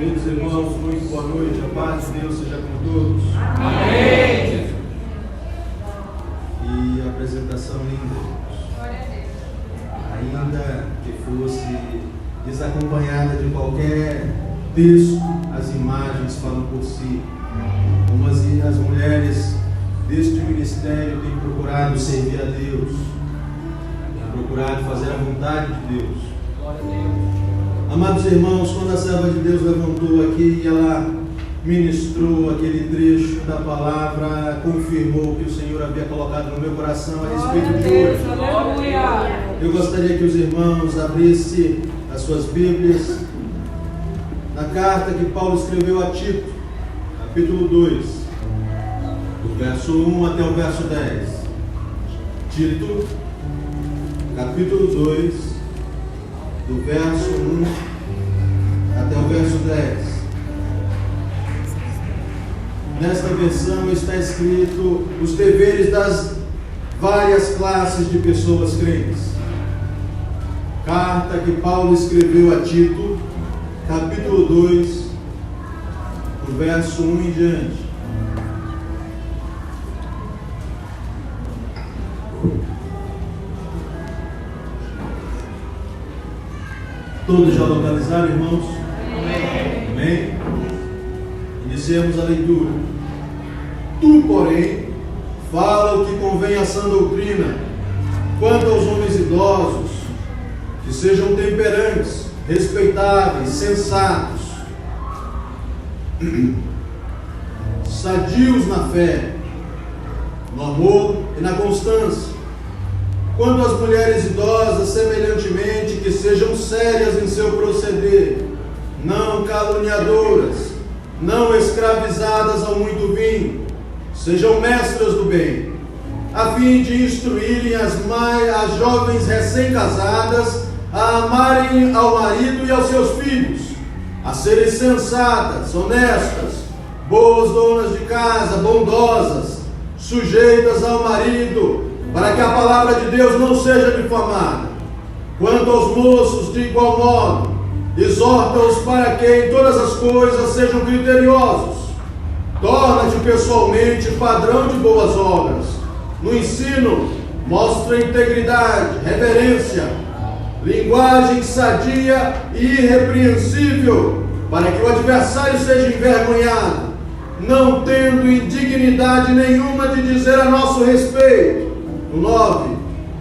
Queridos irmãos, muito boa noite, a paz de Deus seja com todos. Amém. E a apresentação linda, ainda que fosse desacompanhada de qualquer texto, as imagens falam por si. Como as mulheres deste ministério têm procurado servir a Deus, têm procurado fazer a vontade de Deus. Glória a Deus. Amados irmãos, quando a serva de Deus levantou aqui e ela ministrou aquele trecho da palavra, confirmou que o Senhor havia colocado no meu coração a respeito de hoje. Eu gostaria que os irmãos abrissem as suas Bíblias na carta que Paulo escreveu a Tito, capítulo 2, do verso 1 até o verso 10. Tito, capítulo 2, do verso 1 até o verso 10. Nesta versão está escrito os deveres das várias classes de pessoas crentes. Carta que Paulo escreveu a Tito, capítulo 2, do verso 1 em diante. Todos já localizaram, irmãos? Amém. Amém? Iniciemos a leitura. Tu, porém, fala o que convém à sã doutrina, quanto aos homens idosos, que sejam temperantes, respeitáveis, sensatos, sadios na fé, no amor e na constância. Quanto às mulheres idosas, semelhantemente, que sejam sérias em seu proceder, não caluniadoras, não escravizadas ao muito vinho, sejam mestras do bem, a fim de instruírem as jovens recém-casadas a amarem ao marido e aos seus filhos, a serem sensatas, honestas, boas donas de casa, bondosas, sujeitas ao marido, para que a palavra de Deus não seja difamada. Quanto aos moços, de igual modo, exorta-os para que em todas as coisas sejam criteriosos. Torna-te pessoalmente padrão de boas obras. No ensino, mostra integridade, reverência, linguagem sadia e irrepreensível, para que o adversário seja envergonhado, não tendo indignidade nenhuma de dizer a nosso respeito. No 9,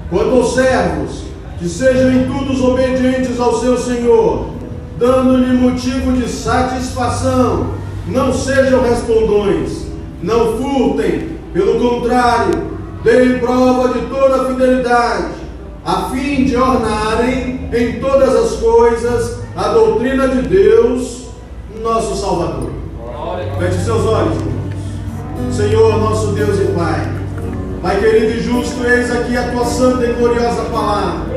quanto aos servos, que sejam em tudo obedientes ao seu Senhor, dando-lhe motivo de satisfação, não sejam respondões, não furtem, pelo contrário, deem prova de toda a fidelidade, a fim de ornarem em todas as coisas a doutrina de Deus, nosso Salvador. Feche seus olhos, irmãos. Senhor, nosso Deus e Pai, Pai querido e justo, eis aqui a tua santa e gloriosa palavra.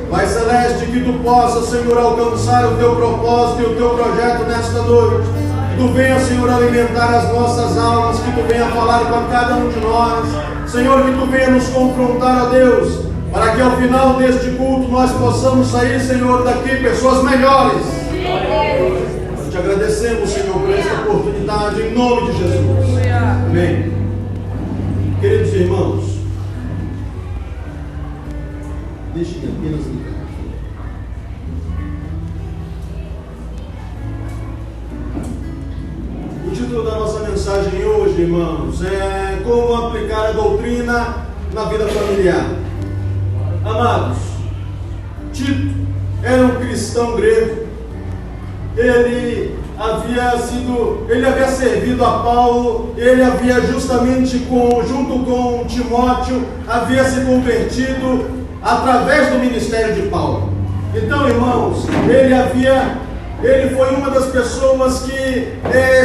Pai celeste, que tu possa, Senhor, alcançar o teu propósito e o teu projeto nesta noite. Que tu venha, Senhor, alimentar as nossas almas, que tu venha falar com cada um de nós. Senhor, que tu venha nos confrontar, a Deus, para que ao final deste culto nós possamos sair, Senhor, daqui pessoas melhores. Nós te agradecemos, Senhor, por esta oportunidade, em nome de Jesus. Amém. Queridos irmãos, deixem apenas ligar aqui. O título da nossa mensagem hoje, irmãos, é como aplicar a doutrina na vida familiar. Amados, Tito era um cristão grego. Ele havia servido a Paulo, ele havia justamente junto com Timóteo, havia se convertido através do ministério de Paulo. Então, irmãos, ele foi uma das pessoas que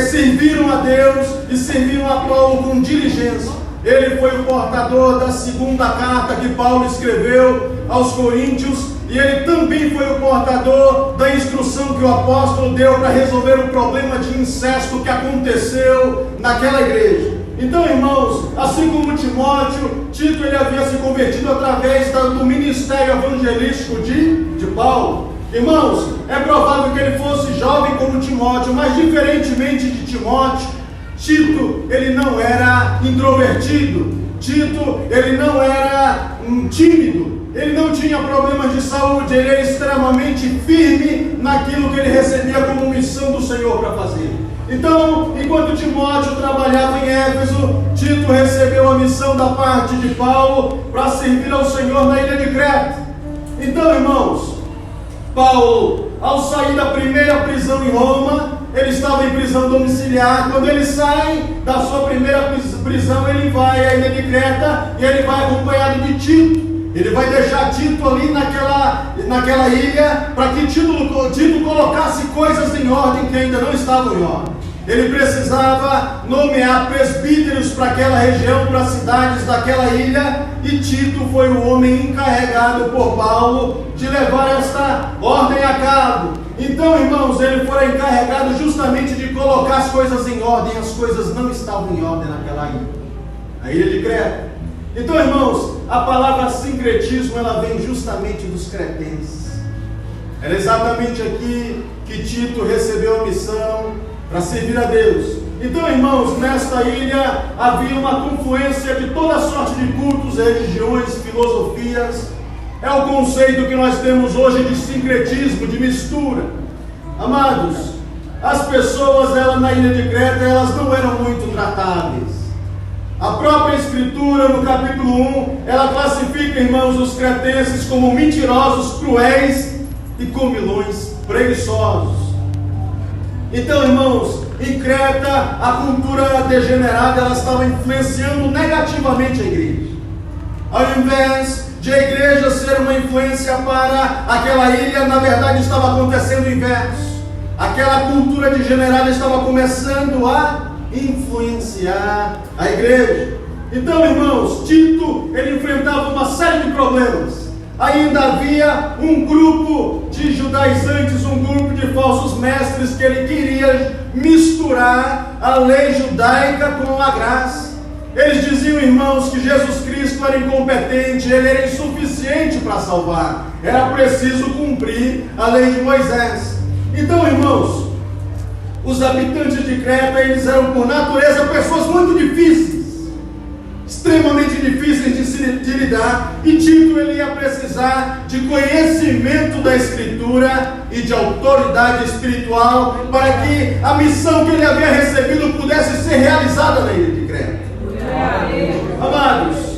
serviram a Deus e serviram a Paulo com diligência. Ele foi o portador da segunda carta que Paulo escreveu aos Coríntios, e ele também foi o portador da instrução que o apóstolo deu para resolver o problema de incesto que aconteceu naquela igreja. Então, irmãos, assim como Timóteo, Tito ele havia se convertido através do ministério evangelístico de Paulo. Irmãos, é provável que ele fosse jovem como Timóteo, mas diferentemente de Timóteo, Tito, ele não era introvertido. Tito, ele não era tímido. Ele não tinha problemas de saúde. Ele era extremamente firme naquilo que ele recebia como missão do Senhor para fazer. Então, enquanto Timóteo trabalhava em Éfeso, Tito recebeu a missão da parte de Paulo para servir ao Senhor na ilha de Creta. Então, irmãos, Paulo, ao sair da primeira prisão em Roma, ele estava em prisão domiciliar. Quando ele sai da sua primeira prisão, ele vai à ilha de Creta e ele vai acompanhado de Tito. Ele vai deixar Tito ali naquela ilha para que Tito colocasse coisas em ordem que ainda não estavam em ordem. Ele precisava nomear presbíteros para aquela região, para as cidades daquela ilha, e Tito foi o homem encarregado por Paulo de levar esta ordem a cabo. Então, irmãos, ele foi encarregado justamente de colocar as coisas em ordem. As coisas não estavam em ordem naquela ilha, a ilha de Creta. Então, irmãos, a palavra sincretismo, ela vem justamente dos cretenses. Era exatamente aqui que Tito recebeu a missão para servir a Deus. Então, irmãos, nesta ilha havia uma confluência de toda sorte de cultos, religiões, filosofias. É o conceito que nós temos hoje de sincretismo, de mistura. Amados, as pessoas na ilha de Creta, elas não eram muito tratáveis. A própria Escritura, no capítulo 1, ela classifica, irmãos, os cretenses como mentirosos, cruéis e comilões, preguiçosos. Então, irmãos, em Creta, a cultura degenerada, ela estava influenciando negativamente a igreja. Ao invés de a igreja ser uma influência para aquela ilha, na verdade estava acontecendo o inverso. Aquela cultura degenerada estava começando a influenciar a igreja. Então, irmãos, Tito, ele enfrentava uma série de problemas. Ainda havia um grupo de judaizantes, um grupo de falsos mestres que ele queria misturar a lei judaica com a graça. Eles diziam, irmãos, que Jesus Cristo era incompetente, ele era insuficiente para salvar. Era preciso cumprir a lei de Moisés. Então, irmãos, os habitantes de Creta, eles eram por natureza pessoas muito difíceis, extremamente difíceis de lidar, e Tito, ele ia precisar de conhecimento da Escritura e de autoridade espiritual para que a missão que ele havia recebido pudesse ser realizada na ilha de Creta. Amados,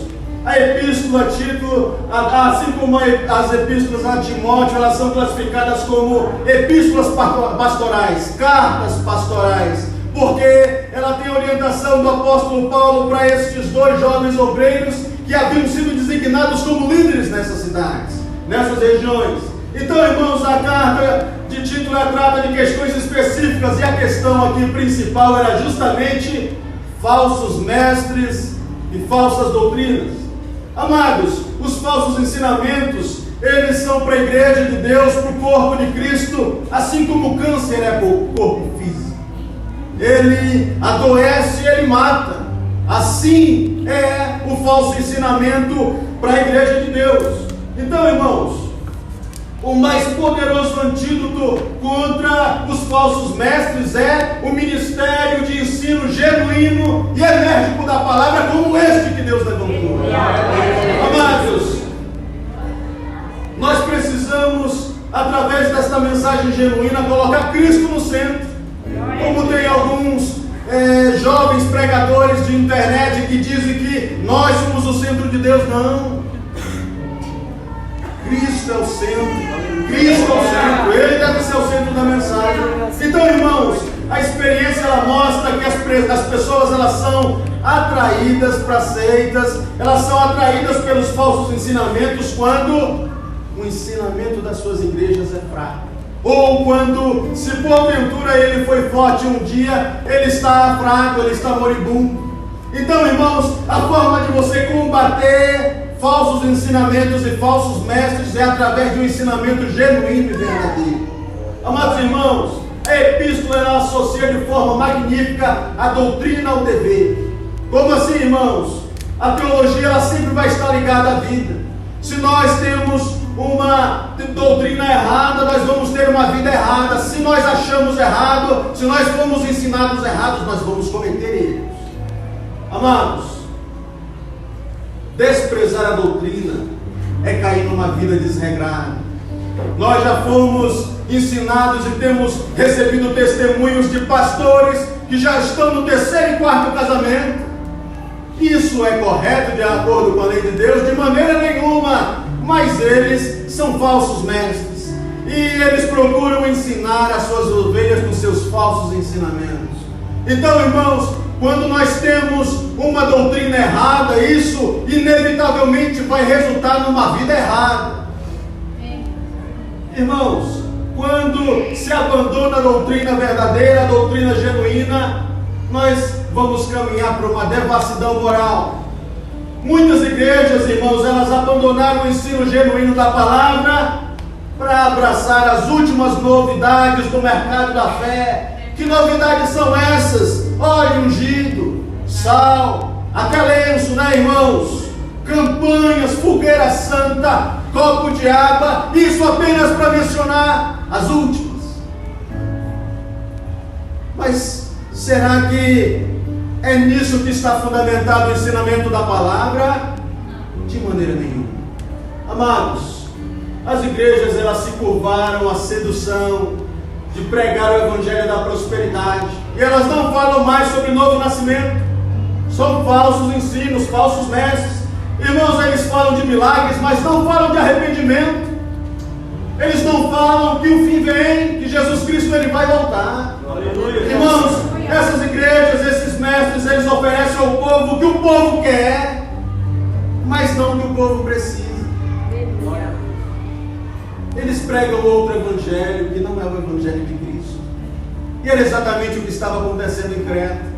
a epístola a Tito, assim como as epístolas a Timóteo, elas são classificadas como epístolas pastorais, cartas pastorais, porque ela tem a orientação do apóstolo Paulo para estes dois jovens obreiros que haviam sido designados como líderes nessas cidades, nessas regiões. Então, irmãos, a carta de Tito trata de questões específicas, e a questão aqui principal era justamente falsos mestres e falsas doutrinas. Amados, os falsos ensinamentos, eles são para a igreja de Deus, para o corpo de Cristo, assim como o câncer é para o corpo físico. Ele adoece e ele mata. Assim é o falso ensinamento para a igreja de Deus. Então, irmãos, o mais poderoso antídoto contra os falsos mestres é o ministério de ensino genuíno e enérgico da palavra, como este que Deus levantou. Amados, nós precisamos, através desta mensagem genuína, colocar Cristo no centro. Como tem alguns jovens pregadores de internet que dizem que nós somos o centro de Deus. Não, Cristo é o centro, Cristo é o centro, Ele deve ser o centro da mensagem. Então, irmãos, a experiência, ela mostra que as pessoas, elas são atraídas para seitas, elas são atraídas pelos falsos ensinamentos quando o ensinamento das suas igrejas é fraco. Ou quando, se porventura ele foi forte um dia, ele está fraco, ele está moribundo. Então, irmãos, a forma de você combater falsos ensinamentos e falsos mestres é através de um ensinamento genuíno e verdadeiro. Amados irmãos, a epístola, ela associa de forma magnífica a doutrina ao dever. Como assim, irmãos? A teologia, ela sempre vai estar ligada à vida. Se nós temos uma doutrina errada, nós vamos ter uma vida errada. Se nós achamos errado, se nós fomos ensinados errados, nós vamos cometer erros. Amados, desprezar a doutrina é cair numa vida desregrada. Nós já fomos ensinados e temos recebido testemunhos de pastores que já estão no 3º e 4º casamento. Isso é correto de acordo com a lei de Deus? De maneira nenhuma. Mas eles são falsos mestres e eles procuram ensinar as suas ovelhas com seus falsos ensinamentos. Então, irmãos, quando nós temos uma doutrina errada, isso inevitavelmente vai resultar numa vida errada. Irmãos, quando se abandona a doutrina verdadeira, a doutrina genuína, nós vamos caminhar para uma devassidão moral. Muitas igrejas, irmãos, elas abandonaram o ensino genuíno da palavra para abraçar as últimas novidades do mercado da fé. Que novidades são essas? Óleo ungido, sal, acalenço, né, irmãos? Campanhas, fogueira santa, copo de água, isso apenas para mencionar as últimas. Mas será que é nisso que está fundamentado o ensinamento da palavra? De maneira nenhuma. Amados, as igrejas elas se curvaram à sedução de pregar o evangelho da prosperidade, e elas não falam mais sobre novo nascimento. São falsos ensinos, falsos mestres. Irmãos, eles falam de milagres, mas não falam de arrependimento. Eles não falam que o fim vem, que Jesus Cristo ele vai voltar. Aleluia. Irmãos, essas igrejas, esses mestres, eles oferecem ao povo o que o povo quer, mas não o que o povo precisa. Eles pregam outro evangelho que não é o evangelho de Cristo. E era exatamente o que estava acontecendo em Creta.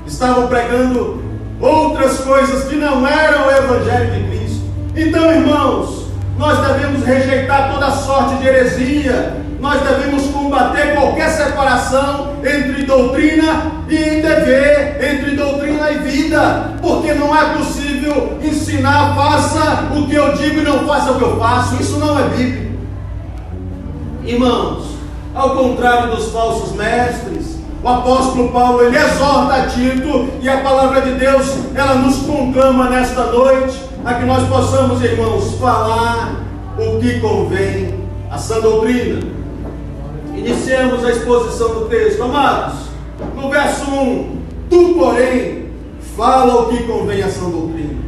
Estavam pregando outras coisas que não eram o evangelho de Cristo. Então, irmãos, nós devemos rejeitar toda sorte de heresia. Nós devemos combater qualquer separação entre doutrina e dever, entre doutrina e vida, porque não é possível ensinar, faça o que eu digo e não faça o que eu faço. Isso não é bíblico. Irmãos, ao contrário dos falsos mestres, o apóstolo Paulo, ele exorta a Tito, e a palavra de Deus, ela nos conclama nesta noite, a que nós possamos, irmãos, falar o que convém à sã doutrina. Iniciemos a exposição do texto, amados. No verso 1, tu, porém, fala o que convém à sã doutrina.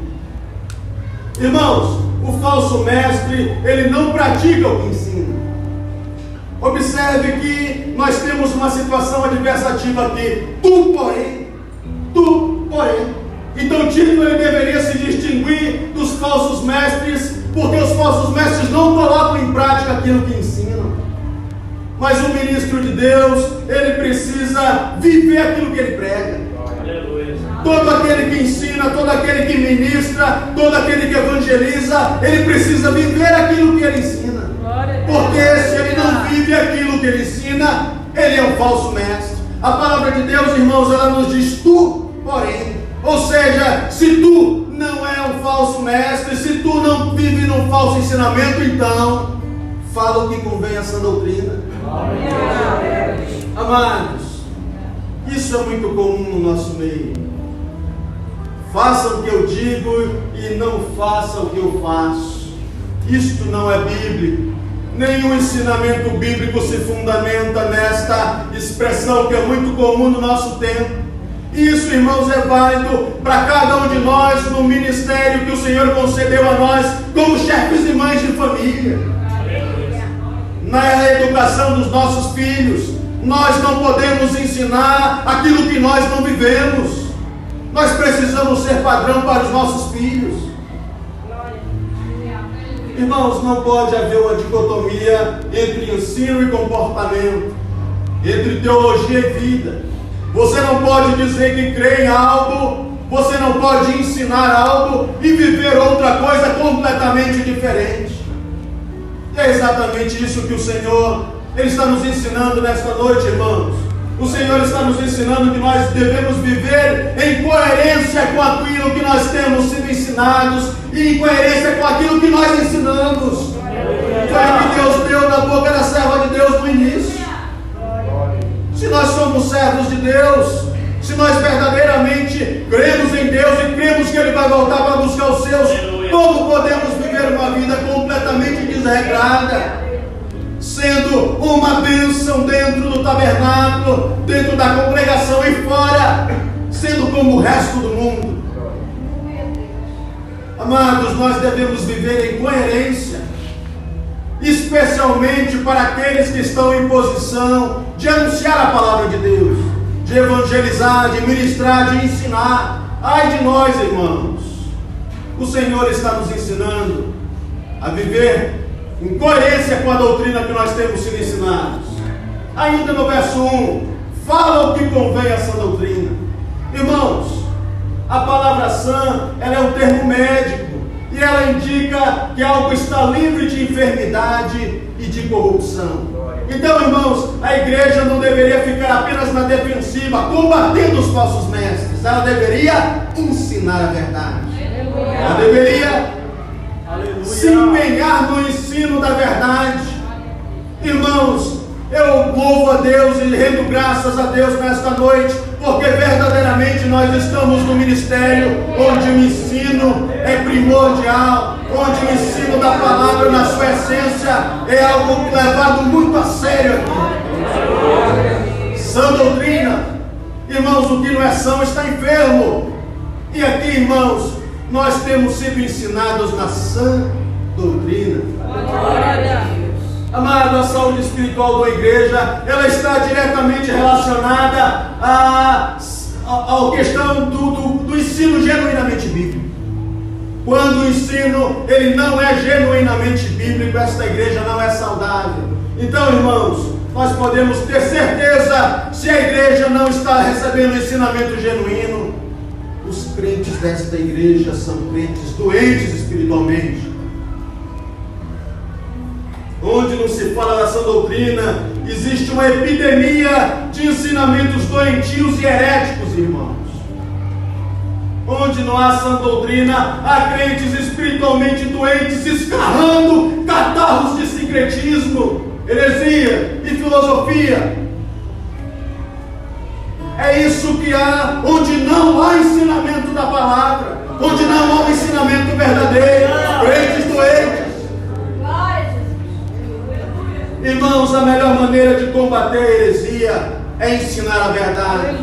Irmãos, o falso mestre, ele não pratica o que ensina. Observe que nós temos uma situação adversativa aqui. Tu, porém. Então Tito ele deveria se distinguir dos falsos mestres, porque os falsos mestres não colocam em prática aquilo que ensinam. Mas o ministro de Deus, ele precisa viver aquilo que ele prega. Aleluia. Todo aquele que ensina, todo aquele que ministra, todo aquele que evangeliza, ele precisa viver aquilo que ele ensina. Porque se ele não vive aquilo que ele ensina, ele é um falso mestre. A palavra de Deus, irmãos, ela nos diz tu, porém. Ou seja, se tu não é um falso mestre, se tu não vive num falso ensinamento, então fala o que convém a essa doutrina. Amados, isso é muito comum no nosso meio. Faça o que eu digo e não faça o que eu faço. Isto não é bíblico. Nenhum ensinamento bíblico se fundamenta nesta expressão que é muito comum no nosso tempo. Isso, irmãos, é válido para cada um de nós no ministério que o Senhor concedeu a nós como chefes e mães de família. Na educação dos nossos filhos, nós não podemos ensinar aquilo que nós não vivemos. Nós precisamos ser padrão para os nossos filhos. Irmãos, não pode haver uma dicotomia entre ensino e comportamento, entre teologia e vida. Você não pode dizer que crê em algo, você não pode ensinar algo e viver outra coisa completamente diferente. E é exatamente isso que o Senhor ele está nos ensinando nesta noite, irmãos. O Senhor está nos ensinando que nós devemos viver em coerência com aquilo que nós temos sido ensinados e em coerência com aquilo que nós ensinamos. foi o que Deus deu na boca da serva de Deus no início. Se nós somos servos de Deus, se nós verdadeiramente cremos em Deus e cremos que Ele vai voltar para buscar os seus, como podemos viver uma vida completamente desregrada, sendo uma bênção dentro do tabernáculo, dentro da congregação e fora, sendo como o resto do mundo? Amados, nós devemos viver em coerência, especialmente para aqueles que estão em posição de anunciar a palavra de Deus, de evangelizar, de ministrar, de ensinar. Ai de nós, irmãos, o Senhor está nos ensinando a viver em coerência com a doutrina que nós temos sido ensinados. Ainda no verso 1, fala o que convém a essa doutrina. Irmãos, a palavra sã, ela é um termo médico, e ela indica que algo está livre de enfermidade e de corrupção. Então, irmãos, a igreja não deveria ficar apenas na defensiva, combatendo os falsos mestres. Ela deveria ensinar a verdade. Ela deveria se empenhar no ensino da verdade. Irmãos, eu louvo a Deus e rendo graças a Deus nesta noite, porque verdadeiramente nós estamos no ministério onde o ensino é primordial, onde o ensino da palavra na sua essência é algo levado muito a sério aqui. Sã doutrina, irmãos, o que não é são está enfermo. E aqui, irmãos, nós temos sido ensinados na sã doutrina. Amado, a saúde espiritual da igreja, ela está diretamente relacionada à questão do ensino genuinamente bíblico. Quando o ensino ele não é genuinamente bíblico, esta igreja não é saudável. Então, irmãos, nós podemos ter certeza, se a igreja não está recebendo ensinamento genuíno, os crentes desta igreja são crentes doentes espiritualmente. Onde não se fala da sã doutrina, existe uma epidemia de ensinamentos doentios e heréticos, irmãos. Onde não há sã doutrina, há crentes espiritualmente doentes, escarrando catarros de sincretismo, heresia e filosofia. É isso que há onde não há ensinamento da palavra, onde não há um ensinamento verdadeiro, crentes doentes. Irmãos, a melhor maneira de combater a heresia é ensinar a verdade.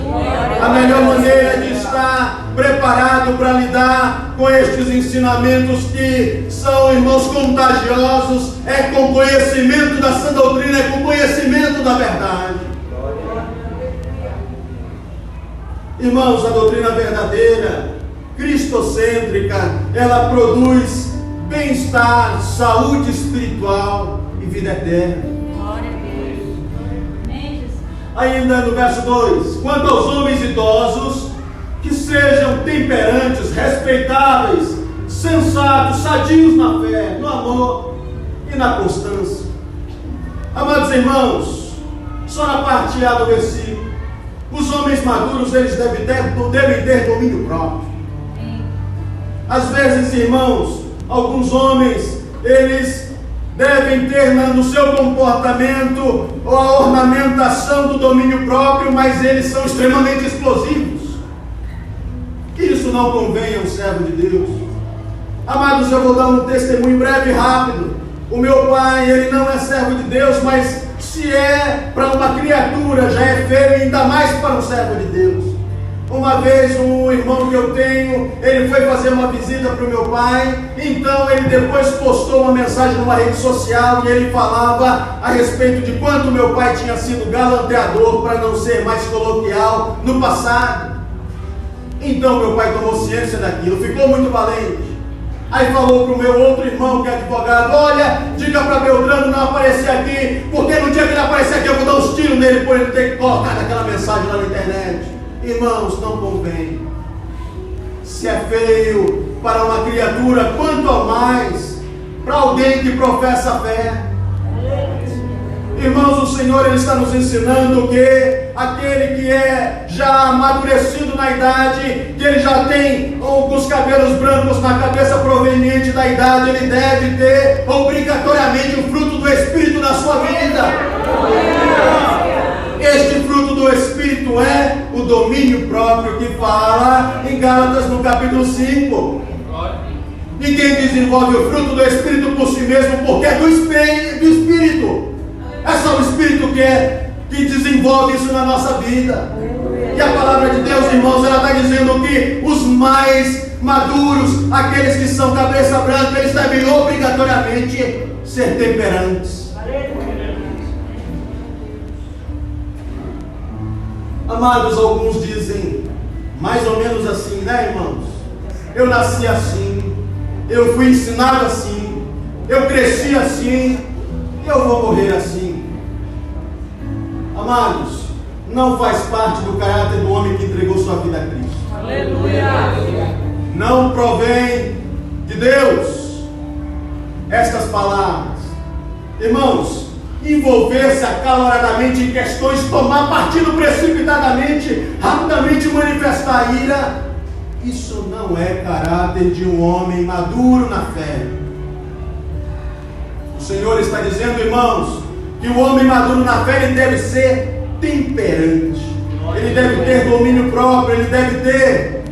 A melhor maneira de estar preparado para lidar com estes ensinamentos que são, irmãos, contagiosos, é com conhecimento da sã doutrina, é com conhecimento da verdade. Irmãos, a doutrina verdadeira, cristocêntrica, ela produz bem-estar, saúde espiritual e vida eterna. Ainda no verso 2, quanto aos homens idosos, que sejam temperantes, respeitáveis, sensatos, sadios na fé, no amor e na constância. Amados irmãos, só na parte A do versículo, os homens maduros, eles devem ter domínio próprio. Às vezes, irmãos, alguns homens, eles devem ter no seu comportamento a ornamentação do domínio próprio, mas eles são extremamente explosivos. Isso não convém a um servo de Deus. Amados, eu vou dar um testemunho breve e rápido. O meu pai, ele não é servo de Deus, mas se é para uma criatura, já é feio, ainda mais para um servo de Deus. Uma vez um irmão que eu tenho, ele foi fazer uma visita para o meu pai, então ele depois postou uma mensagem numa rede social e ele falava a respeito de quanto meu pai tinha sido galanteador, para não ser mais coloquial, no passado. Então meu pai tomou ciência daquilo, ficou muito valente. Aí falou para o meu outro irmão que é advogado: olha, diga para Beltrano não aparecer aqui, porque no dia que ele aparecer aqui eu vou dar uns tiros nele por ele ter colocado aquela mensagem lá na internet. Irmãos, não convém. Se é feio para uma criatura, quanto a mais para alguém que professa a fé. Irmãos, o Senhor ele está nos ensinando que aquele que é já amadurecido na idade, que ele já tem os cabelos brancos na cabeça proveniente da idade, ele deve ter obrigatoriamente o fruto do Espírito na sua vida. Este fruto do Espírito é o domínio próprio que fala em Gálatas no capítulo 5. Ninguém desenvolve o fruto do Espírito por si mesmo, porque é do Espírito. É só o Espírito que desenvolve isso na nossa vida. E a palavra de Deus, irmãos, ela está dizendo que os mais maduros, aqueles que são cabeça branca, eles devem obrigatoriamente ser temperantes. Amados, alguns dizem mais ou menos assim, né, irmãos? Eu nasci assim, eu fui ensinado assim, eu cresci assim, eu vou morrer assim. Amados, não faz parte do caráter do homem que entregou sua vida a Cristo. Aleluia. Não provém de Deus estas palavras. Irmãos, envolver-se acaloradamente em questões, tomar partido precipitadamente, rapidamente manifestar ira, isso não é caráter de um homem maduro na fé. O Senhor está dizendo, irmãos, que o homem maduro na fé ele deve ser temperante, ele deve ter domínio próprio, ele deve ter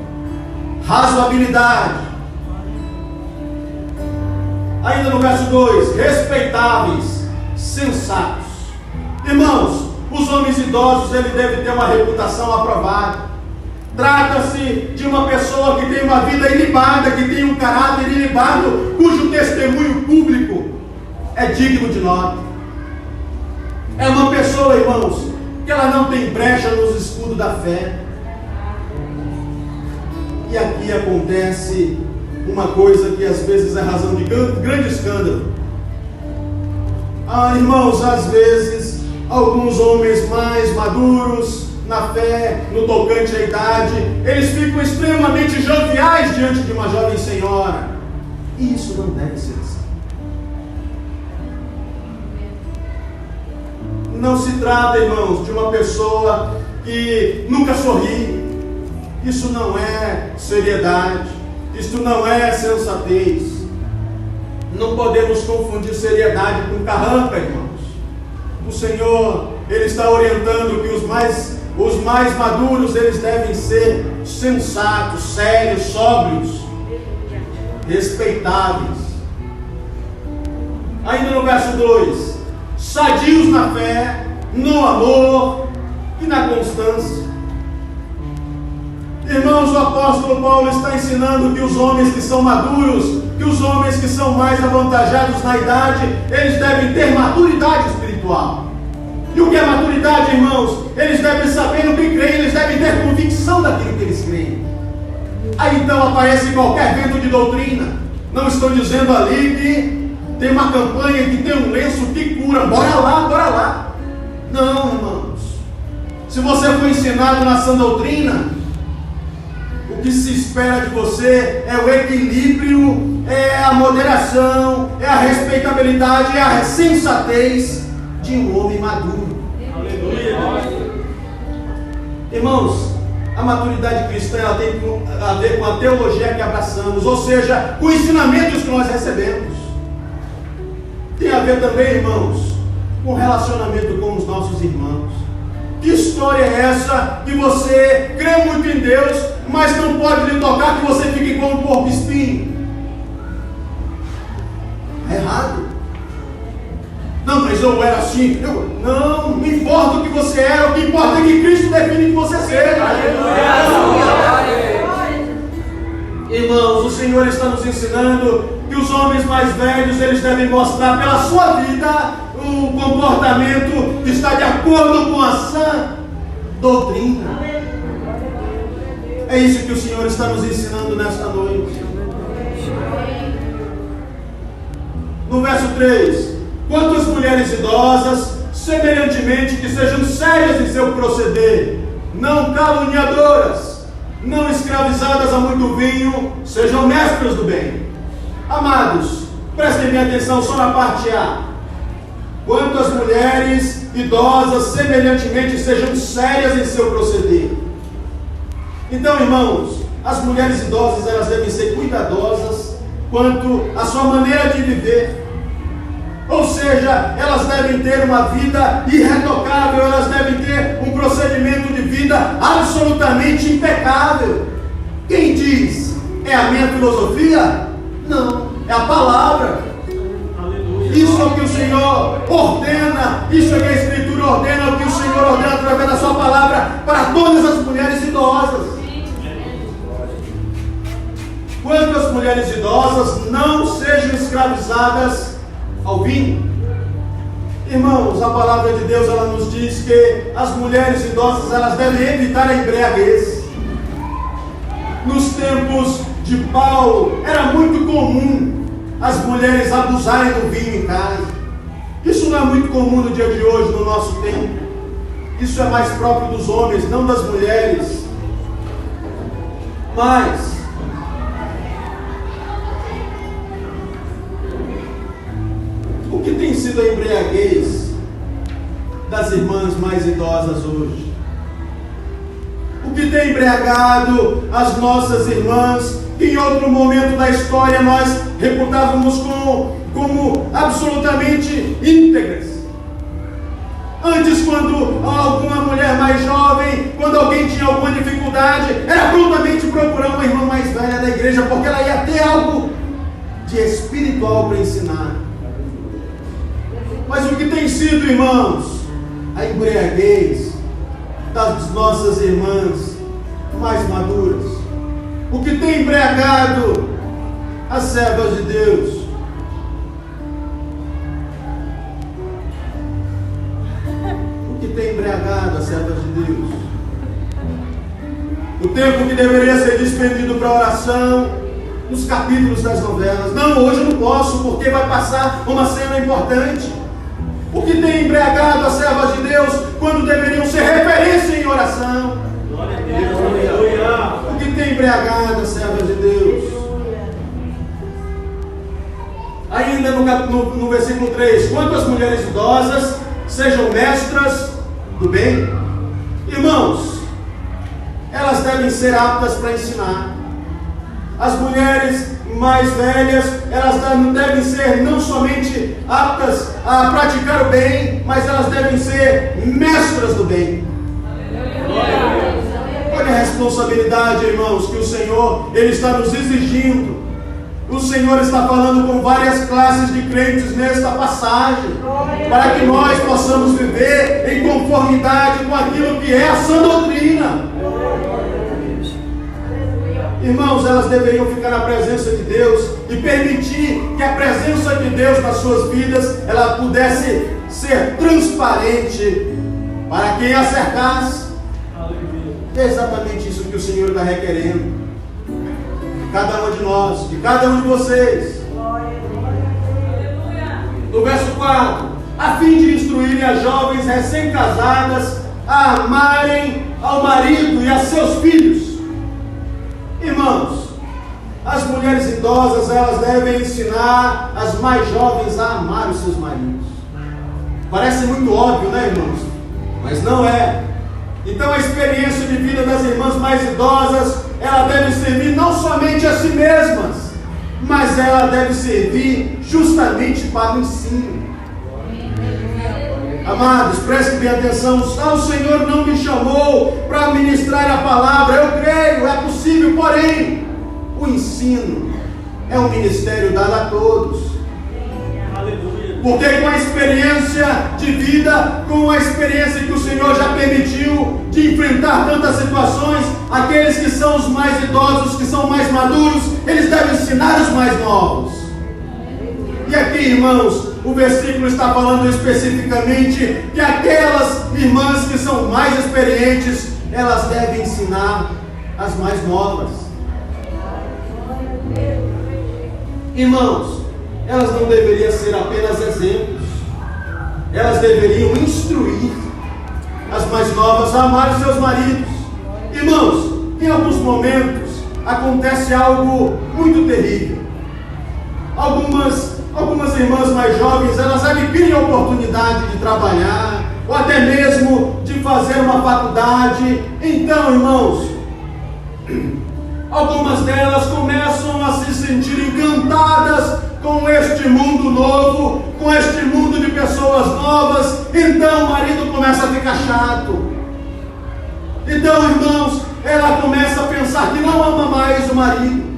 razoabilidade. Ainda no verso 2, respeitáveis, sensatos. Irmãos, os homens idosos ele deve ter uma reputação aprovada. Trata-se de uma pessoa que tem uma vida ilibada, que tem um caráter ilibado, cujo testemunho público é digno de nota. É uma pessoa, irmãos, que ela não tem brecha nos escudos da fé. E aqui acontece uma coisa que às vezes é razão de grande escândalo. Irmãos, às vezes, alguns homens mais maduros na fé, no tocante à idade, eles ficam extremamente joviais diante de uma jovem senhora. E isso não deve ser assim. Não se trata, irmãos, de uma pessoa que nunca sorri. Isso não é seriedade. Isso não é sensatez. Não podemos confundir seriedade com carranca, irmãos. O Senhor, Ele está orientando que os mais maduros, eles devem ser sensatos, sérios, sóbrios, respeitáveis. Ainda no verso 2, sadios na fé, no amor e na constância. Irmãos, o apóstolo Paulo está ensinando que os homens que são maduros, que os homens que são mais avantajados na idade, eles devem ter maturidade espiritual. E o que é maturidade, irmãos? Eles devem saber no que creem, eles devem ter convicção daquilo que eles creem. Aí então aparece qualquer vento de doutrina. Não estou dizendo ali que tem uma campanha que tem um lenço que cura, bora lá, bora lá. Não, irmãos. Se você foi ensinado na sã doutrina, o que se espera de você é o equilíbrio, é a moderação, é a respeitabilidade, é a sensatez de um homem maduro. Aleluia. Irmãos, a maturidade cristã ela tem a ver com a teologia que abraçamos, ou seja, com ensinamentos que nós recebemos. Tem a ver também, irmãos, com o relacionamento com os nossos irmãos. Que história é essa que você crê muito em Deus, mas não pode lhe tocar, que você fique como um porco espinho? É errado. Não, mas eu era assim. Não importa o que você era, o que importa é que Cristo define que você seja. Irmãos, o Senhor está nos ensinando que os homens mais velhos, eles devem mostrar pela sua vida um comportamento que está de acordo com a sã doutrina. É isso que o Senhor está nos ensinando nesta noite. No verso 3, quanto às mulheres idosas, semelhantemente que sejam sérias em seu proceder, não caluniadoras, não escravizadas a muito vinho, sejam mestras do bem. Amados, prestem bem atenção só na parte A. quanto as mulheres idosas, semelhantemente, sejam sérias em seu proceder. Então, irmãos, as mulheres idosas, elas devem ser cuidadosas quanto à sua maneira de viver. Ou seja, elas devem ter uma vida irretocável, elas devem ter um procedimento de vida absolutamente impecável. Quem diz? É a minha filosofia? Não, é a palavra. Isso é o que o Senhor ordena, isso é o que a Escritura ordena, é o que o Senhor ordena através da sua palavra para todas as mulheres idosas. Quanto as mulheres idosas não sejam escravizadas ao vinho. Irmãos, a palavra de Deus, ela nos diz que as mulheres idosas, elas devem evitar a embriaguez. Nos tempos de Paulo, era muito comum as mulheres abusarem do vinho em casa. Isso não é muito comum no dia de hoje, no nosso tempo. Isso é mais próprio dos homens, não das mulheres. Mas o que tem sido a embriaguez das irmãs mais idosas hoje? O que tem embriagado as nossas irmãs, que em outro momento da história nós reputávamos como absolutamente íntegras? Antes, quando alguma mulher mais jovem, quando alguém tinha alguma dificuldade, era prontamente procurar uma irmã mais velha da igreja, porque ela ia ter algo de espiritual para ensinar. Mas o que tem sido, irmãos, a embriaguez das nossas irmãs mais maduras? O que tem embriagado as servas de Deus? O que tem embriagado as servas de Deus? O tempo que deveria ser despendido para oração, nos capítulos das novelas. Não, hoje eu não posso, porque vai passar uma cena importante. O que tem embriagado as servas de Deus quando deveriam ser referência em oração? O que tem embriagado as servas de Deus? Ainda no versículo 3: quanto às mulheres idosas, sejam mestras do bem. Irmãos, elas devem ser aptas para ensinar. As mulheres mais velhas, elas devem ser não somente aptas a praticar o bem, mas elas devem ser mestras do bem. Olha a responsabilidade, irmãos, que o Senhor, Ele está nos exigindo. O Senhor está falando com várias classes de crentes nesta passagem, para que nós possamos viver em conformidade com aquilo que é a sã doutrina. Irmãos, elas deveriam ficar na presença de Deus e permitir que a presença de Deus nas suas vidas, ela pudesse ser transparente para quem a cercasse. É exatamente isso que o Senhor está requerendo de cada uma de nós, de cada um de vocês. No verso 4: a fim de instruírem as jovens recém-casadas a amarem ao marido e a seus filhos. Irmãos, as mulheres idosas, elas devem ensinar as mais jovens a amar os seus maridos. Parece muito óbvio, né, irmãos? Mas não é. Então a experiência de vida das irmãs mais idosas, ela deve servir não somente a si mesmas, mas ela deve servir justamente para o ensino. Amados, prestem bem atenção. O Senhor não me chamou para ministrar a palavra. Eu creio, é possível, porém o ensino é um ministério dado a todos. Porque com a experiência de vida, com a experiência que o Senhor já permitiu de enfrentar tantas situações, aqueles que são os mais idosos, que são mais maduros, eles devem ensinar os mais novos. E aqui, irmãos, o versículo está falando especificamente que aquelas irmãs que são mais experientes, elas devem ensinar as mais novas. Irmãos, elas não deveriam ser apenas exemplos, elas deveriam instruir as mais novas a amar os seus maridos. Irmãos, em alguns momentos acontece algo muito terrível. Algumas Algumas irmãs mais jovens, elas adquirem a oportunidade de trabalhar, ou até mesmo de fazer uma faculdade. Então, irmãos, algumas delas começam a se sentir encantadas com este mundo novo, com este mundo de pessoas novas. Então o marido começa a ficar chato. Então, irmãos, ela começa a pensar que não ama mais o marido.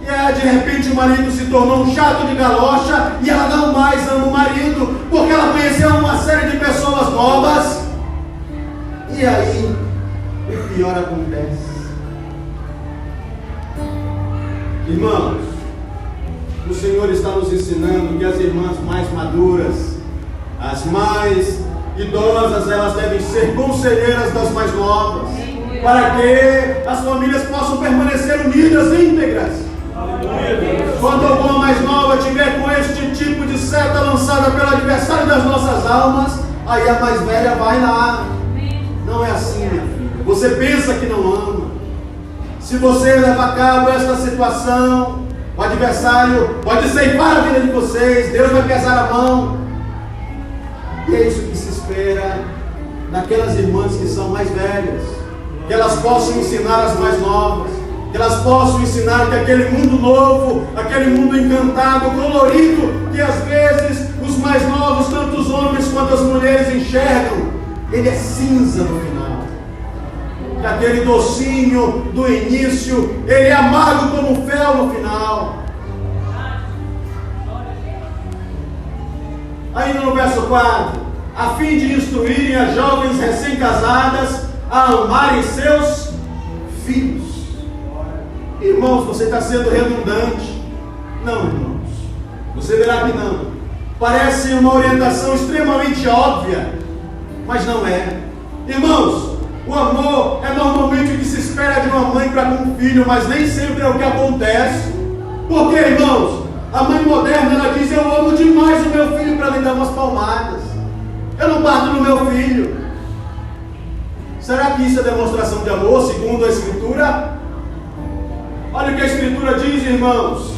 E aí, de repente, o marido se tornou um chato de galocha e ela não mais ama o marido, porque ela conheceu uma série de pessoas novas. E aí, o pior acontece. Irmãos, o Senhor está nos ensinando que as irmãs mais maduras, as mais idosas, elas devem ser conselheiras das mais novas, para que as famílias possam permanecer unidas e íntegras. Quando alguma mais nova tiver com este tipo de seta lançada pelo adversário das nossas almas, aí a mais velha vai lá. Não é assim, minha filha. Você pensa que não ama. Se você levar a cabo esta situação, o adversário pode ceifar a vida de vocês, Deus vai pesar a mão. E é isso que se espera daquelas irmãs que são mais velhas, que elas possam ensinar as mais novas, que elas possam ensinar que aquele mundo novo, aquele mundo encantado, colorido, que às vezes os mais novos, tanto os homens quanto as mulheres enxergam, ele é cinza no final. Que aquele docinho do início, ele é amargo como fel no final. Ainda no verso 4, a fim de instruírem as jovens recém-casadas a amarem seus filhos. Irmãos, você está sendo redundante. Não, irmãos, você verá que não. Parece uma orientação extremamente óbvia, mas não é. Irmãos, o amor é normalmente o que se espera de uma mãe para com um filho, mas nem sempre é o que acontece. Porque, irmãos, a mãe moderna, ela diz: eu amo demais o meu filho para lhe dar umas palmadas. Eu não bato no meu filho. Será que isso é demonstração de amor, segundo a Escritura? Olha o que a Escritura diz, irmãos: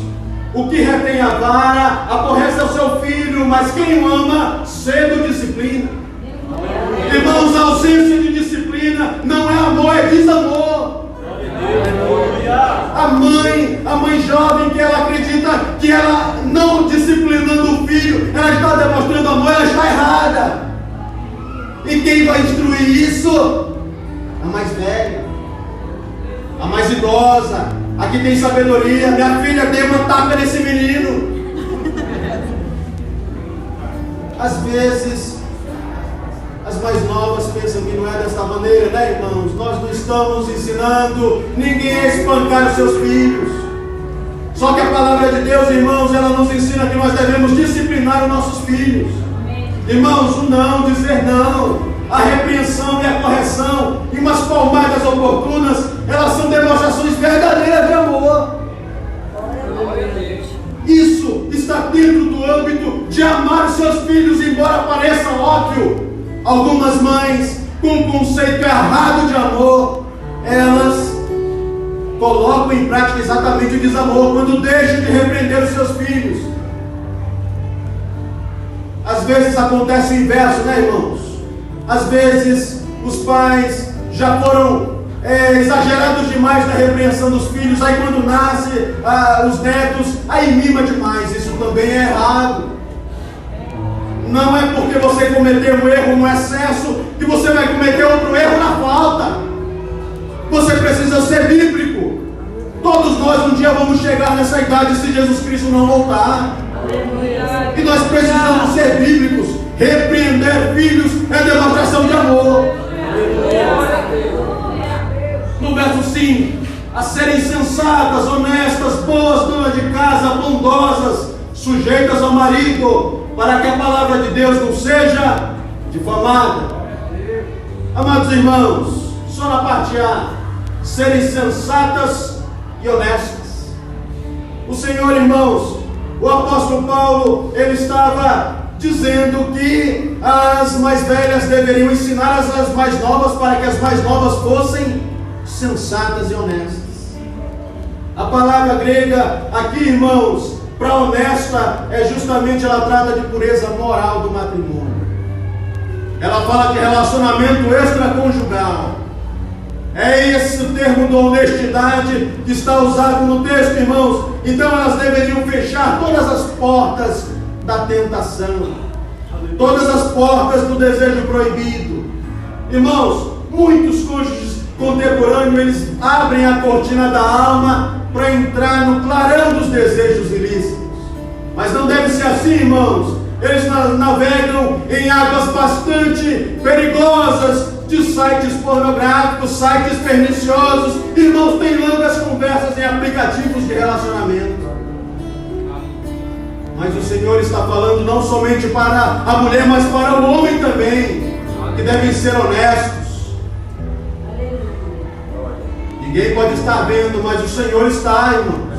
o que retém a vara aborrece ao seu filho, mas quem o ama cedo disciplina. Irmãos, a ausência de disciplina não é amor, é desamor. A mãe jovem, que ela acredita que ela não disciplinando o filho, ela está demonstrando amor, ela está errada. E quem vai instruir isso? A mais velha, a mais idosa, a que tem sabedoria. Minha filha, dê uma tapa nesse menino. Às vezes as mais novas pensam que não é desta maneira, né, irmãos? Nós não estamos ensinando ninguém a espancar os seus filhos. Só que a palavra de Deus, irmãos, ela nos ensina que nós devemos disciplinar os nossos filhos. Irmãos, o não, dizer não, a repreensão e a correção e umas palmadas oportunas, elas são demonstrações verdadeiras de amor. Isso está dentro do âmbito de amar os seus filhos, embora pareça óbvio. Algumas mães, com um conceito errado de amor, elas colocam em prática exatamente o desamor quando deixam de repreender os seus filhos. Às vezes acontece o inverso, né, irmãos? Às vezes os pais já foram exagerados demais na repreensão dos filhos, aí quando nasce os netos, aí mima demais. Isso também é errado. Não é porque você cometeu um erro no excesso que você vai cometer outro erro na falta. Você precisa ser bíblico. Todos nós um dia vamos chegar nessa idade se Jesus Cristo não voltar. E nós precisamos ser bíblicos. Repreender filhos é demonstração de amor. No verso 5, a serem sensatas, honestas, boas donas de casa, bondosas, sujeitas ao marido, para que a palavra de Deus não seja difamada. Amados irmãos, só na parte A, serem sensatas e honestas. O Senhor, irmãos, o apóstolo Paulo, ele estava dizendo que as mais velhas deveriam ensinar as mais novas para que as mais novas fossem sensatas e honestas. A palavra grega aqui, irmãos, Para honesta, é justamente ela trata de pureza moral do matrimônio. Ela fala de relacionamento extraconjugal. É esse o termo da honestidade que está usado no texto, irmãos. Então elas deveriam fechar todas as portas da tentação, todas as portas do desejo proibido. Irmãos, muitos cônjuges contemporâneos, eles abrem a cortina da alma para entrar no clarão dos desejos ilícitos. Mas não deve ser assim, irmãos. Eles navegam em águas bastante perigosas de sites pornográficos, sites perniciosos. Irmãos, tem longas conversas em aplicativos de relacionamento. Mas o Senhor está falando não somente para a mulher, mas para o homem também, que devem ser honestos. Ninguém pode estar vendo, mas o Senhor está, irmãos.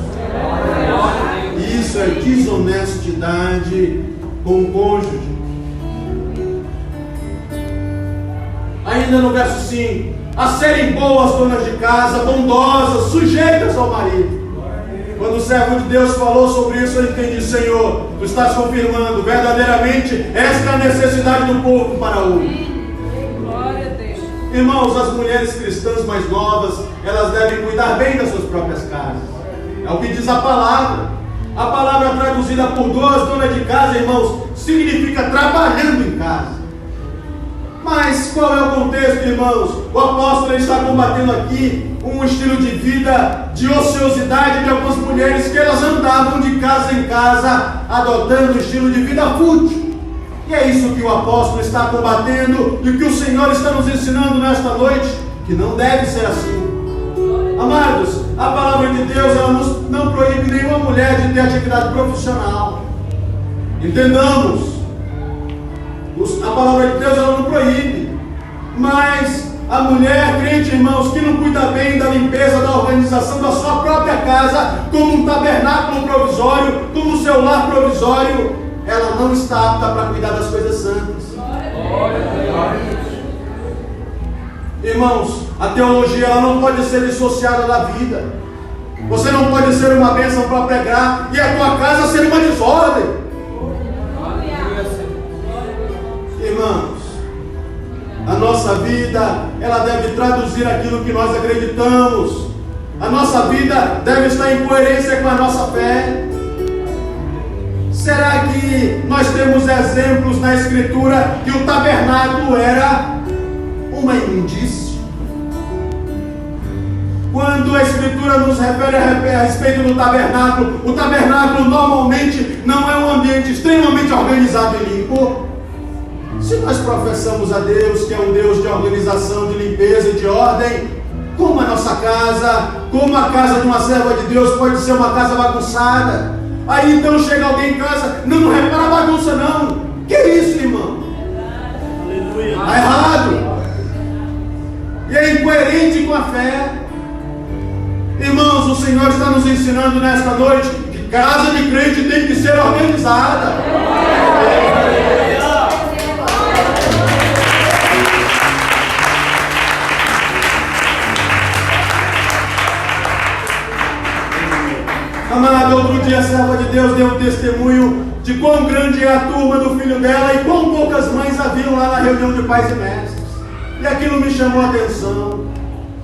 Isso é desonestidade com o cônjuge. Ainda no verso 5, a serem boas donas de casa, bondosas, sujeitas ao marido. Quando o servo de Deus falou sobre isso, eu entendi: Senhor, tu estás confirmando verdadeiramente esta é a necessidade do povo para hoje. Irmãos, as mulheres cristãs mais novas, elas devem cuidar bem das suas próprias casas. É o que diz a palavra. A palavra traduzida por duas donas de casa, irmãos, significa trabalhando em casa. Mas qual é o contexto, irmãos? O apóstolo está combatendo aqui um estilo de vida de ociosidade de algumas mulheres, que elas andavam de casa em casa, adotando um estilo de vida fútil. E é isso que o apóstolo está combatendo, e o que o Senhor está nos ensinando nesta noite, que não deve ser assim. Amados, a palavra de Deus, ela não proíbe nenhuma mulher de ter atividade profissional. Entendamos. A palavra de Deus, ela não proíbe. Mas a mulher crente, irmãos, que não cuida bem da limpeza, da organização da sua própria casa, como um tabernáculo provisório, como um seu lar provisório, ela não está apta para cuidar das coisas santas. Irmãos, a teologia, ela não pode ser dissociada da vida. Você não pode ser uma bênção para pregar e a tua casa ser uma desordem. Irmãos, a nossa vida, ela deve traduzir aquilo que nós acreditamos. A nossa vida deve estar em coerência com a nossa fé. Será que nós temos exemplos na Escritura que o tabernáculo era uma imundície? Quando a Escritura nos refere a respeito do tabernáculo, o tabernáculo normalmente não é um ambiente extremamente organizado e limpo. Se nós professamos a Deus, que é um Deus de organização, de limpeza e de ordem, como a nossa casa, como a casa de uma serva de Deus pode ser uma casa bagunçada? Aí então chega alguém em casa: não repara a bagunça não. Que isso, irmão? Está errado. E é incoerente com a fé. Irmãos, o Senhor está nos ensinando nesta noite que casa de crente tem que ser organizada. Amado, outro dia a serva de Deus deu um testemunho de quão grande é a turma do filho dela e quão poucas mães haviam lá na reunião de pais e mestres. E aquilo me chamou a atenção.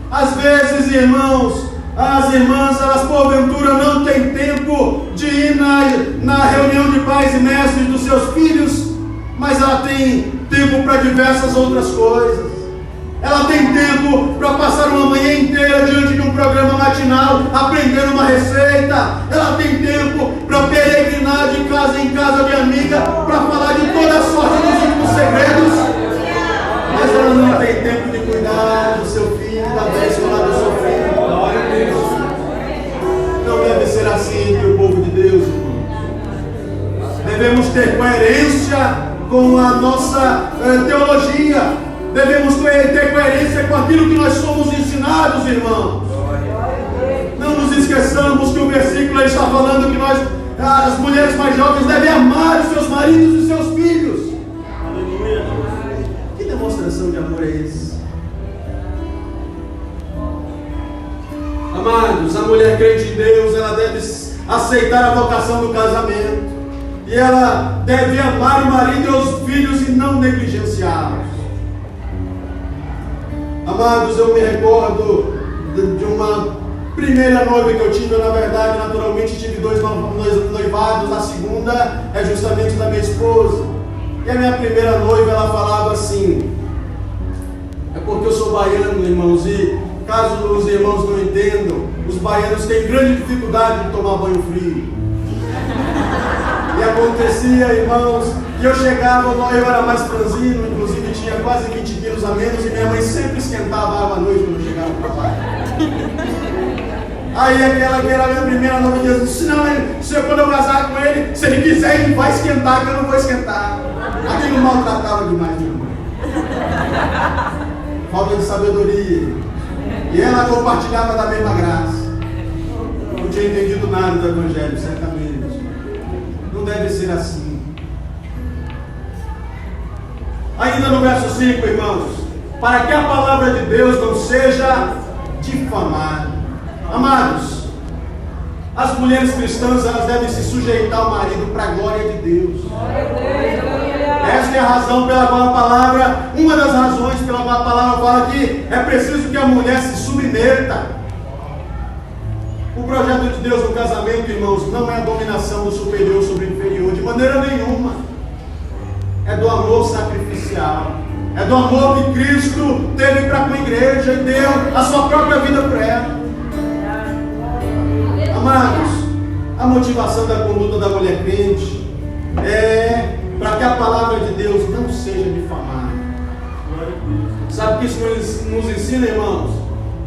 Às vezes, irmãos, as irmãs, elas porventura não têm tempo de ir na reunião de pais e mestres dos seus filhos, mas ela tem tempo para diversas outras coisas. Ela tem tempo para passar uma manhã inteira diante de um programa matinal, aprendendo uma receita. Ela tem tempo para peregrinar de casa em casa de amiga, para falar de toda a sorte dos últimos segredos. Mas ela não tem tempo de cuidar do seu filho, da vida escolar do seu filho. Não deve ser assim entre o povo de Deus, irmãos. Devemos ter coerência com a nossa teologia. Devemos ter coerência com aquilo que nós somos ensinados, irmãos. Não nos esqueçamos que o versículo está falando que nós, as mulheres mais jovens, devem amar os seus maridos e seus filhos. Aleluia. Que demonstração de amor é esse? Amados, a mulher crente em Deus, ela deve aceitar a vocação do casamento. E ela deve amar o marido e os filhos e não negligenciá-los. Amados, eu me recordo de uma primeira noiva que eu tive. Eu, na verdade, naturalmente tive 2 noivados. A segunda é justamente da minha esposa. E a minha primeira noiva, ela falava assim: é porque eu sou baiano, irmãos, e caso os irmãos não entendam, os baianos têm grande dificuldade de tomar banho frio. E acontecia, irmãos, que eu chegava, eu era mais franzino, inclusive tinha quase 20 quilos a menos, e minha mãe sempre esquentava a água à noite quando eu chegava para lá. Aí aquela que era a minha primeira noiva disse: não, quando eu casar com ele, se ele quiser, ele vai esquentar, que eu não vou esquentar. Aquilo maltratava demais minha mãe. Falta de sabedoria. E ela compartilhava da mesma graça. Não tinha entendido nada do Evangelho, certamente. Não deve ser assim. Ainda no verso 5, irmãos: para que a palavra de Deus não seja difamada. Amados, as mulheres cristãs, elas devem se sujeitar ao marido para a glória de Deus. Esta é a razão pela qual a palavra, uma das razões pela qual a palavra fala que é preciso que a mulher se submeta. O projeto de Deus no casamento, irmãos, não é a dominação do superior sobre o inferior, de maneira nenhuma. É do amor sacrificial. É do amor que Cristo teve para com a igreja e deu a sua própria vida para ela. Amados, a motivação da conduta da mulher crente é para que a palavra de Deus não seja difamada. Sabe o que isso nos ensina, irmãos?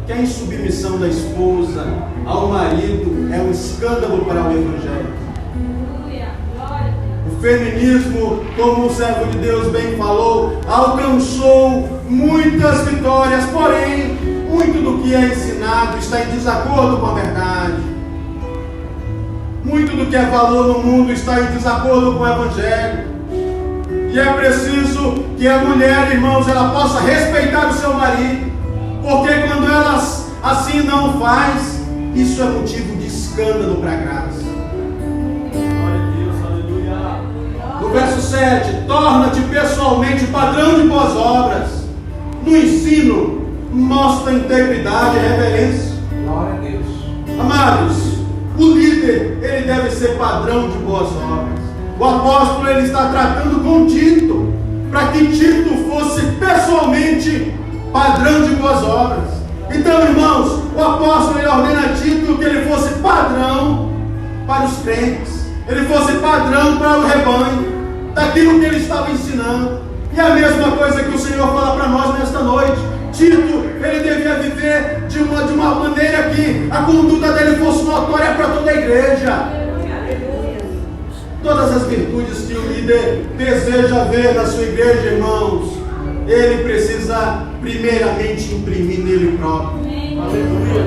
Que a insubmissão da esposa ao marido é um escândalo para o Evangelho. O feminismo, como o servo de Deus bem falou, alcançou muitas vitórias, porém, muito do que é ensinado está em desacordo com a verdade. Muito do que é valor no mundo está em desacordo com o Evangelho. E é preciso que a mulher, irmãos, ela possa respeitar o seu marido, porque quando ela assim não faz, isso é motivo de escândalo para a graça. Glória a Deus, aleluia. No verso 7, torna-te pessoalmente padrão de boas obras. No ensino, mostra integridade e reverência. Glória a Deus. Amados, o líder, ele deve ser padrão de boas obras. O apóstolo, ele está tratando com Tito, para que Tito fosse pessoalmente padrão de boas obras. Então, irmãos, o apóstolo, ele ordena a Tito que ele fosse padrão para os crentes, ele fosse padrão para o rebanho, daquilo que ele estava ensinando. E a mesma coisa que o Senhor fala para nós nesta noite: Tito, ele devia viver de uma maneira que a conduta dele fosse notória para toda a igreja. Todas as virtudes que o líder deseja ver na sua igreja, irmãos, ele precisa primeiramente imprimir nele próprio. Aleluia.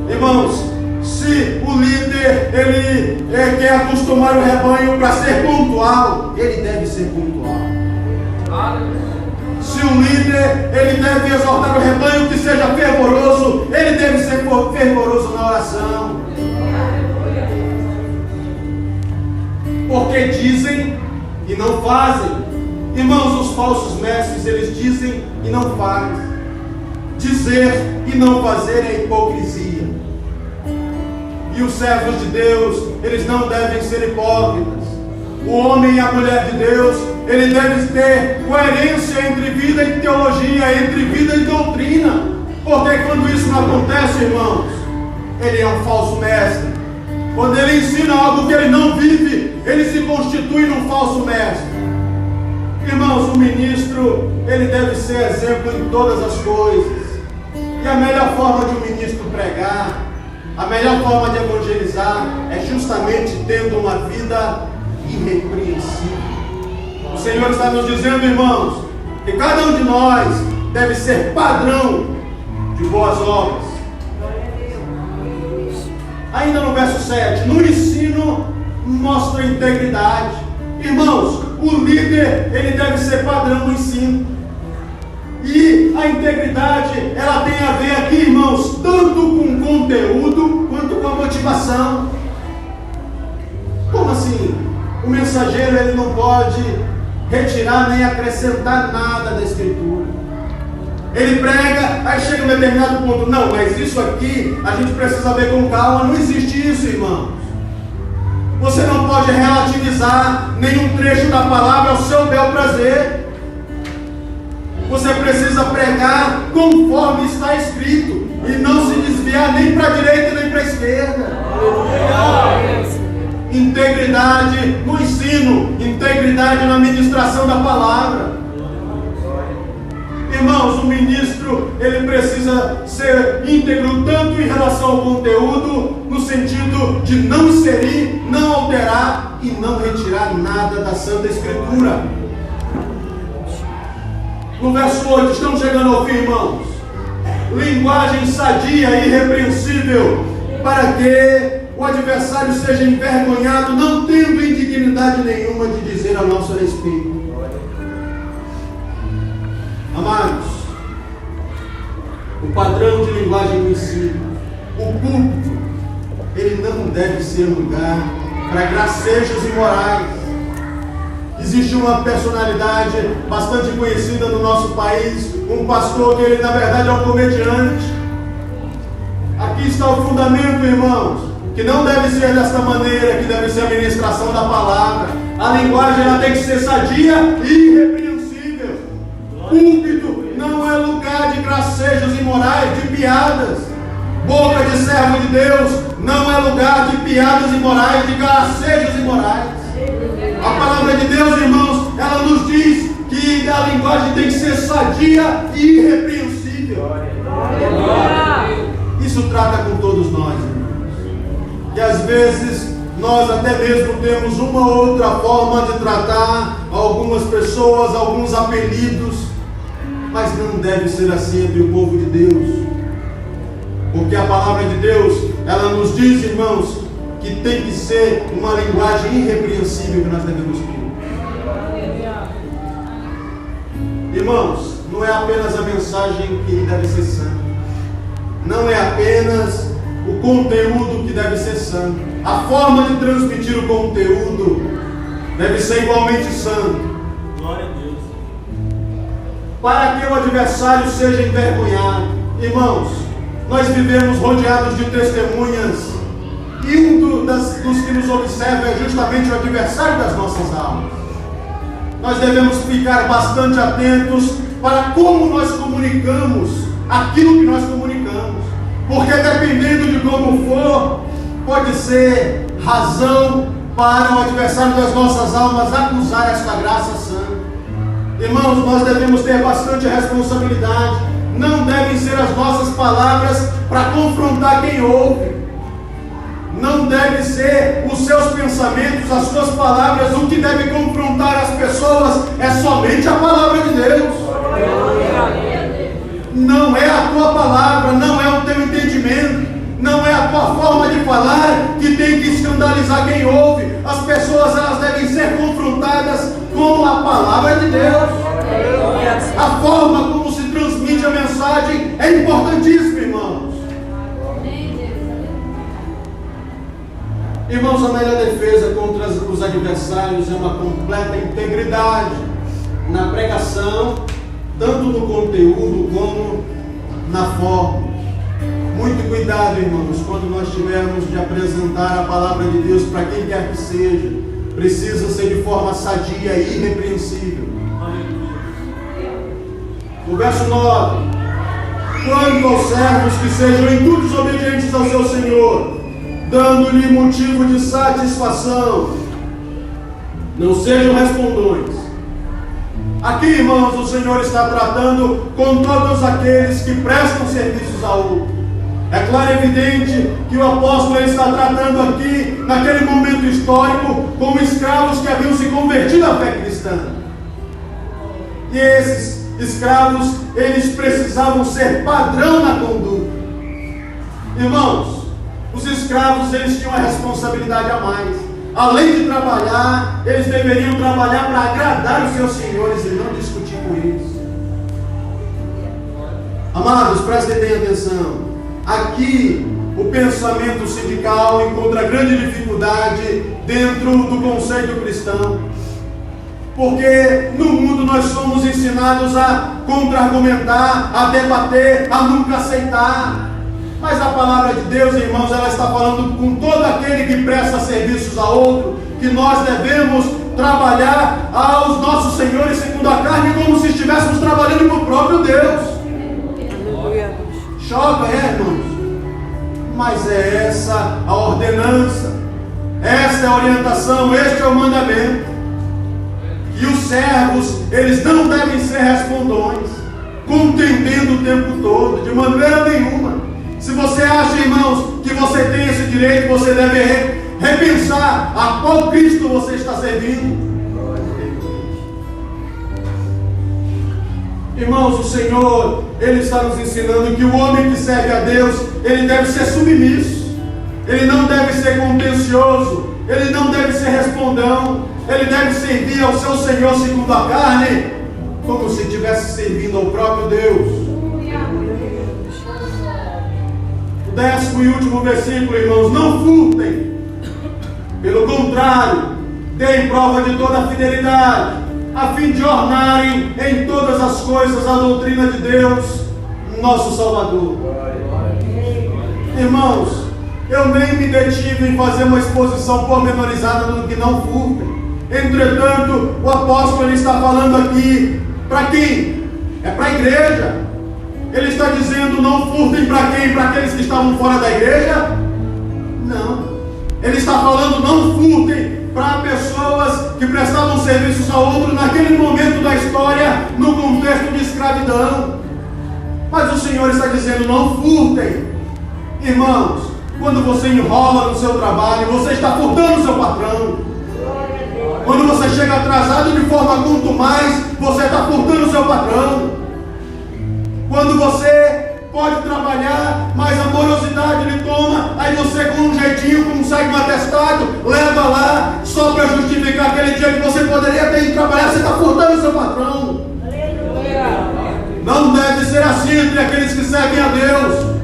Irmãos, se o líder ele quer acostumar o rebanho para ser pontual, ele deve ser pontual. Se o líder ele deve exortar o rebanho que seja fervoroso, ele deve ser fervoroso na oração. Porque dizem e não fazem. Irmãos, os falsos mestres, eles dizem e não fazem. Dizer e não fazer é hipocrisia. E os servos de Deus, eles não devem ser hipócritas. O homem e a mulher de Deus, ele deve ter coerência entre vida e teologia, entre vida e doutrina. Porque quando isso não acontece, irmãos, ele é um falso mestre. Quando ele ensina algo que ele não vive, ele se constitui num falso mestre. Irmãos, o ministro, ele deve ser exemplo em todas as coisas. E a melhor forma de um ministro pregar, a melhor forma de evangelizar, é justamente tendo uma vida irrepreensível. O Senhor está nos dizendo, irmãos, que cada um de nós deve ser padrão de boas obras. Ainda no verso 7, no ensino mostra integridade. Irmãos, o líder, ele deve ser padrão no ensino. E a integridade, ela tem a ver aqui, irmãos, tanto com conteúdo quanto com a motivação. mensageiro, ele não pode retirar nem acrescentar nada da Escritura. Ele prega, aí chega um determinado ponto, não, mas isso aqui a gente precisa ver com calma. Não existe isso, irmãos. Você não pode relativizar nenhum trecho da palavra ao seu bel prazer. Você precisa pregar conforme está escrito e não se desviar nem para a direita nem para a esquerda. Integridade no ensino, integridade na ministração da palavra. Irmãos, o ministro, ele precisa ser íntegro tanto em relação ao conteúdo, no sentido de não inserir, não alterar e não retirar nada da Santa Escritura. No verso 8, estamos chegando ao fim, irmãos. Linguagem sadia e irrepreensível, para que o adversário seja envergonhado, não tendo indignidade nenhuma de dizer a nosso respeito. Amados, o padrão de linguagem do ensino, o púlpito, ele não deve ser lugar para gracejos imorais. Existe uma personalidade bastante conhecida no nosso país, um pastor que ele na verdade é um comediante. Aqui está o fundamento, irmãos, que não deve ser desta maneira, que deve ser a ministração da palavra. A linguagem ela tem que ser sadia e irrepreensível. Púlpito não é lugar de gracejos imorais, de piadas. Boca de servo de Deus não é lugar de piadas imorais, de gracejos imorais. A palavra de Deus, irmãos, ela nos diz que a linguagem tem que ser sadia e irrepreensível. Isso trata com todos nós, irmãos. Que às vezes nós até mesmo temos uma outra forma de tratar algumas pessoas, alguns apelidos, mas não deve ser assim entre o povo de Deus. Porque a palavra de Deus, ela nos diz, irmãos, que tem que ser uma linguagem irrepreensível que nós devemos ter. Irmãos, não é apenas a mensagem que deve ser santa. Não é apenas o conteúdo que deve ser santo. A forma de transmitir o conteúdo deve ser igualmente santo. Glória a Deus. Para que o adversário seja envergonhado. Irmãos, nós vivemos rodeados de testemunhas. E dos que nos observa é justamente o adversário das nossas almas. Nós devemos ficar bastante atentos para como nós comunicamos aquilo que nós comunicamos. Porque dependendo de como for, pode ser razão para o adversário das nossas almas acusar esta graça santa. Irmãos, nós devemos ter bastante responsabilidade. Não devem ser as nossas palavras para confrontar quem ouve. Não deve ser os seus pensamentos, as suas palavras. O que deve confrontar as pessoas é somente a palavra de Deus. Não é a tua palavra, não é o teu entendimento, não é a tua forma de falar que tem que escandalizar quem ouve. As pessoas, elas devem ser confrontadas com a palavra de Deus. A forma como se transmite a mensagem é importantíssima, irmãos. Irmãos, a melhor defesa contra os adversários é uma completa integridade na pregação, tanto no conteúdo como na forma. Muito cuidado, irmãos, quando nós tivermos de apresentar a palavra de Deus para quem quer que seja. Precisa ser de forma sadia e irrepreensível. O verso 9: quanto aos servos que sejam em tudo obedientes ao seu Senhor, dando-lhe motivo de satisfação, não sejam respondões. Aqui, irmãos, o Senhor está tratando com todos aqueles que prestam serviços a outro. É claro e evidente que o apóstolo está tratando aqui, naquele momento histórico, com escravos que haviam se convertido à fé cristã. E esses escravos, eles precisavam ser padrão na conduta. Irmãos, os escravos, eles tinham uma responsabilidade a mais. Além de trabalhar, eles deveriam trabalhar para agradar os seus senhores e não discutir com eles. Amados, prestem bem atenção. Aqui o pensamento sindical encontra grande dificuldade dentro do conceito cristão. Porque no mundo nós somos ensinados a contra-argumentar, a debater, a nunca aceitar. Mas a palavra de Deus, irmãos, ela está falando com todo aquele que presta serviços a outro, que nós devemos trabalhar aos nossos senhores segundo a carne, como se estivéssemos trabalhando para o próprio Deus. Choca, irmãos? Mas é essa a ordenança, esta é a orientação, este é o mandamento. E os servos, eles não devem ser respondões, contendendo o tempo todo, de maneira nenhuma. Se você acha, irmãos, que você tem esse direito, você deve repensar a qual Cristo você está servindo. Irmãos, o Senhor, Ele está nos ensinando que o homem que serve a Deus, ele deve ser submisso, ele não deve ser contencioso, ele não deve ser respondão, ele deve servir ao seu Senhor segundo a carne, como se estivesse servindo ao próprio Deus. O 10º e último versículo, irmãos: não furtem, pelo contrário, deem prova de toda a fidelidade, a fim de ornarem em todas as coisas a doutrina de Deus, nosso Salvador. Irmãos, eu nem me detive em fazer uma exposição pormenorizada do que não furtem. Entretanto, o apóstolo ele está falando aqui para quem? É para a igreja. Ele está dizendo: não furtem para quem? Para aqueles que estavam fora da igreja? Não. Ele está falando: não furtem para pessoas que prestavam serviços a outro naquele momento da história, no contexto de escravidão. Mas o Senhor está dizendo: não furtem. Irmãos, quando você enrola no seu trabalho, você está furtando o seu patrão. Quando você chega atrasado de forma contumaz, você está furtando o seu patrão. Quando você pode trabalhar, mas a morosidade lhe toma, aí você com um jeitinho, como sai um atestado, leva lá, só para justificar aquele dia que você poderia ter ido trabalhar, você está furtando o seu patrão. Não deve ser assim entre aqueles que servem a Deus.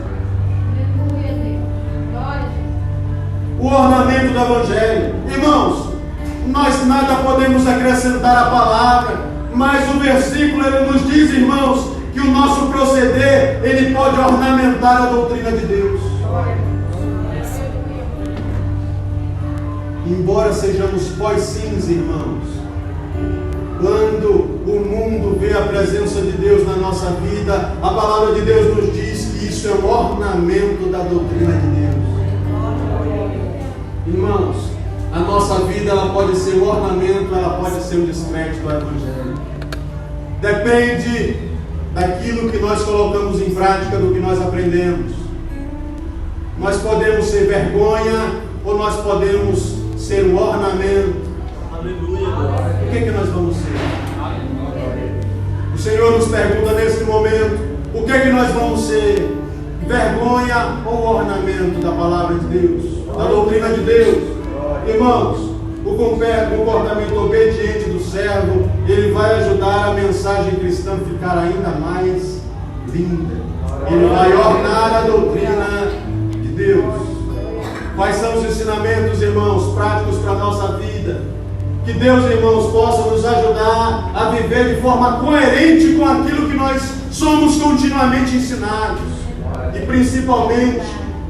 O ornamento do Evangelho. Irmãos, nós nada podemos acrescentar à palavra, mas o versículo ele nos diz, irmãos, que o nosso proceder, ele pode ornamentar a doutrina de Deus. Embora sejamos pós-sims, irmãos, quando o mundo vê a presença de Deus na nossa vida, a palavra de Deus nos diz que isso é um ornamento da doutrina de Deus. Irmãos, a nossa vida ela pode ser um ornamento, ela pode ser um descrédito do Evangelho. Depende daquilo que nós colocamos em prática, do que nós aprendemos. Nós podemos ser vergonha ou nós podemos ser um ornamento. Aleluia. O que nós vamos ser? O Senhor nos pergunta nesse momento: o que nós vamos ser? Vergonha ou ornamento da palavra de Deus, da doutrina de Deus? Irmãos, o comportamento obediente do servo, ele vai ajudar a mensagem cristã a ficar ainda mais linda. Ele vai ornar a doutrina de Deus. Quais são os ensinamentos, irmãos, práticos para a nossa vida? Que Deus, irmãos, possa nos ajudar a viver de forma coerente com aquilo que nós somos continuamente ensinados. E principalmente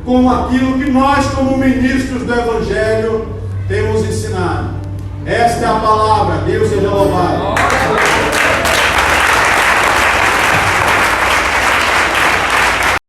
com aquilo que nós, como ministros do Evangelho, temos ensinado. Esta é a palavra. Deus seja louvado.